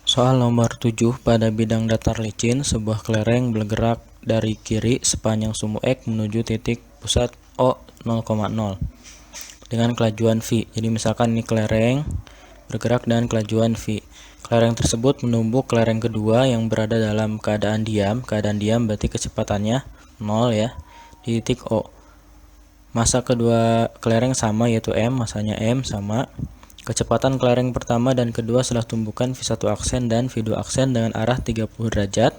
Soal nomor 7, pada bidang datar licin, sebuah kelereng bergerak dari kiri sepanjang sumbu X menuju titik pusat O 0,0 dengan kelajuan V. Jadi misalkan ini kelereng bergerak dengan kelajuan V. Kelereng tersebut menumbuk kelereng kedua yang berada dalam keadaan diam. Keadaan diam berarti kecepatannya 0 ya, di titik O. Masa kedua kelereng sama, yaitu M, masanya M sama. Kecepatan kelereng pertama dan kedua setelah tumbukan V1 aksen dan V2 aksen dengan arah 30 derajat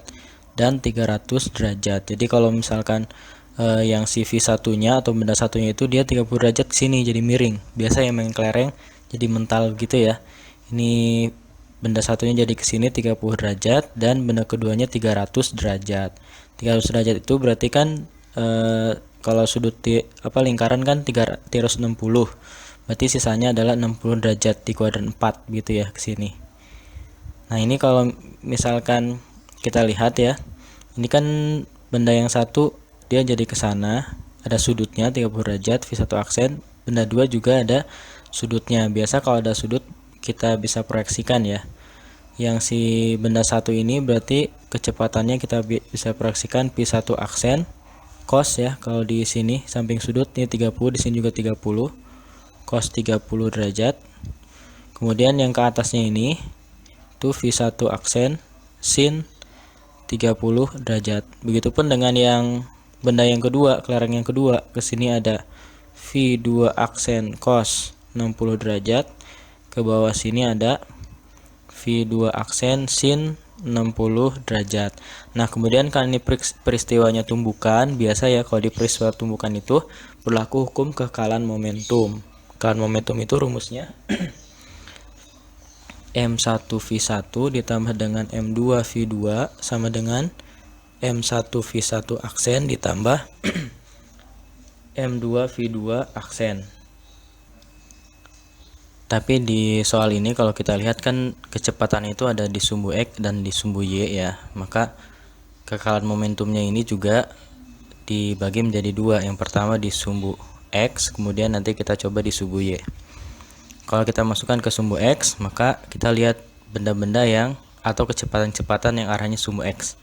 dan 300 derajat. Jadi kalau misalkan yang si V1-nya atau benda satunya itu dia 30 derajat ke sini jadi miring. Biasa yang main kelereng jadi mental gitu ya. Ini benda satunya jadi ke sini 30 derajat dan benda keduanya 300 derajat. 300 derajat itu berarti kan kalau sudut lingkaran kan 360. Berarti sisanya adalah 60 derajat di kuadran 4 gitu ya ke sini. Nah, ini kalau misalkan kita lihat ya. Ini kan benda yang satu dia jadi ke sana, ada sudutnya 30 derajat V1 aksen. Benda 2 juga ada sudutnya. Biasa kalau ada sudut kita bisa proyeksikan ya. Yang si benda satu ini berarti kecepatannya kita bisa proyeksikan V1 aksen cos ya. Kalau di sini samping sudut ini 30, di sini juga 30. Cos 30 derajat. Kemudian yang ke atasnya ini itu V1 aksen sin 30 derajat. Begitupun dengan yang benda yang kedua, kelereng yang kedua, ke sini ada V2 aksen cos 60 derajat. Ke bawah sini ada V2 aksen sin 60 derajat. Nah, kemudian kan ini peristiwanya tumbukan, biasa ya kalau di peristiwa tumbukan itu berlaku hukum kekalan momentum. Kekalan momentum itu rumusnya M1V1 ditambah dengan M2V2 sama dengan M1V1 aksen ditambah M2V2 aksen. Tapi di soal ini kalau kita lihat kan kecepatan itu ada di sumbu X dan di sumbu Y ya. Maka kekalan momentumnya ini juga dibagi menjadi dua. Yang pertama di sumbu X, kemudian nanti kita coba di sumbu Y. Kalau kita masukkan ke sumbu X, maka kita lihat benda-benda yang atau kecepatan-kecepatan yang arahnya sumbu X.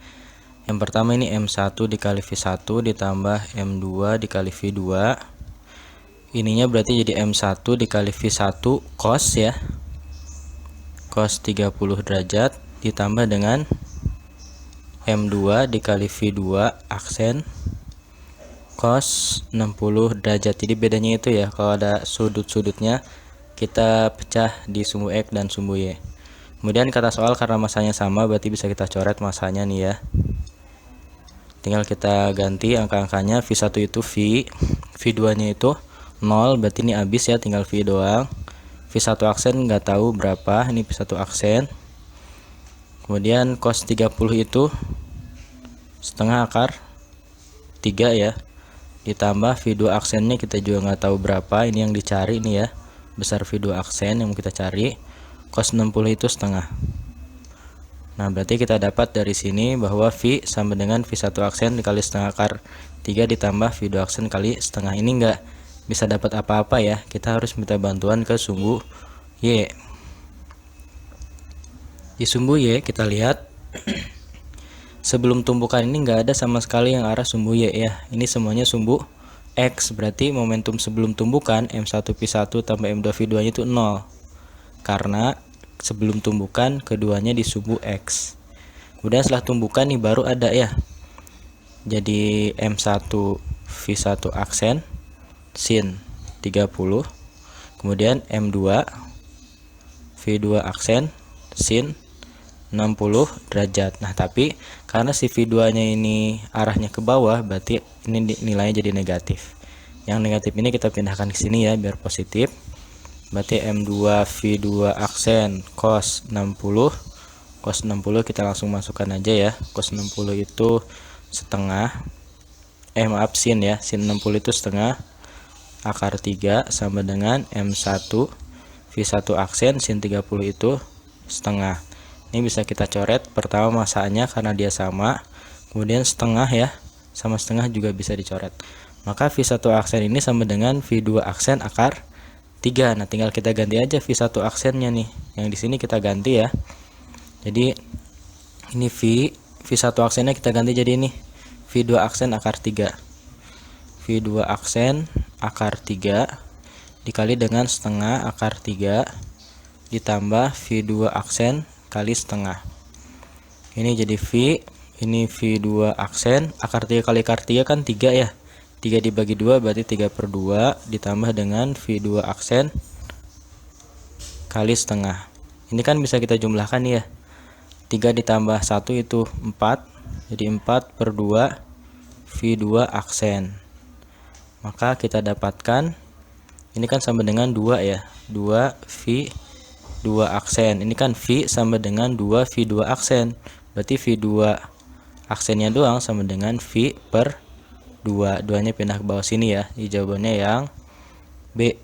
Yang pertama ini M1 dikali V1 ditambah M2 dikali V2. Ininya berarti jadi M1 dikali V1 cos ya. Cos 30 derajat ditambah dengan M2 dikali V2 aksen cos 60 derajat. Jadi bedanya itu ya, kalau ada sudut-sudutnya kita pecah di sumbu X dan sumbu Y. Kemudian kata soal karena masanya sama berarti bisa kita coret masanya nih ya. Tinggal kita ganti angka-angkanya. V1 itu V, V2 nya itu 0, berarti ini habis ya, tinggal V doang. V1 aksen nggak tahu berapa, ini V1 aksen. Kemudian cos 30 itu setengah akar 3 ya, ditambah V2 aksennya kita juga nggak tahu berapa, ini yang dicari nih ya, besar V2 aksen yang kita cari. Cos 60 itu setengah. Nah, berarti kita dapat dari sini bahwa V sama dengan V1 aksen dikali setengah akar 3 ditambah V2 aksen kali setengah. Ini nggak bisa dapat apa-apa ya, kita harus minta bantuan ke sumbu Y. Di sumbu Y kita lihat sebelum tumbukan ini nggak ada sama sekali yang arah sumbu Y ya. Ini semuanya sumbu X, berarti momentum sebelum tumbukan M1V1 tambah M2V2 nya itu 0. Karena sebelum tumbukan keduanya di sumbu X. Kemudian setelah tumbukan nih baru ada ya. Jadi M1V1 aksen sin 30. Kemudian M2 V2 aksen sin 60 derajat. Nah, tapi karena si V2 nya ini arahnya ke bawah, berarti ini nilainya jadi negatif. Yang negatif ini kita pindahkan ke sini ya biar positif. Berarti M2 V2 aksen cos 60. Cos 60 kita langsung masukkan aja ya. Cos 60 itu setengah. Maaf, sin ya. Sin 60 itu setengah akar 3 sama dengan M1 V1 aksen sin 30 itu setengah. Ini bisa kita coret. Pertama masanya karena dia sama. Kemudian setengah ya. Sama setengah juga bisa dicoret. Maka V1 aksen ini sama dengan V2 aksen akar 3. Nah, tinggal kita ganti aja V1 aksennya nih. Yang di sini kita ganti ya. Jadi ini V1 aksennya kita ganti jadi ini V2 aksen akar 3. V2 aksen akar 3 dikali dengan setengah akar 3 ditambah V2 aksen kali setengah. Ini jadi V, ini V2 aksen akar 3 kali akar 3 kan 3 ya. 3 dibagi 2 berarti 3/2 ditambah dengan V2 aksen kali setengah. Ini kan bisa kita jumlahkan ya. 3 ditambah 1 itu 4. Jadi 4/2 V2 aksen. Maka kita dapatkan ini kan sama dengan 2 ya. 2 V2 aksen. Ini kan V sama dengan 2 V2 aksen. Berarti V2 aksennya doang sama dengan V/2. 2-nya pindah ke bawah sini ya. Jawabannya yang B.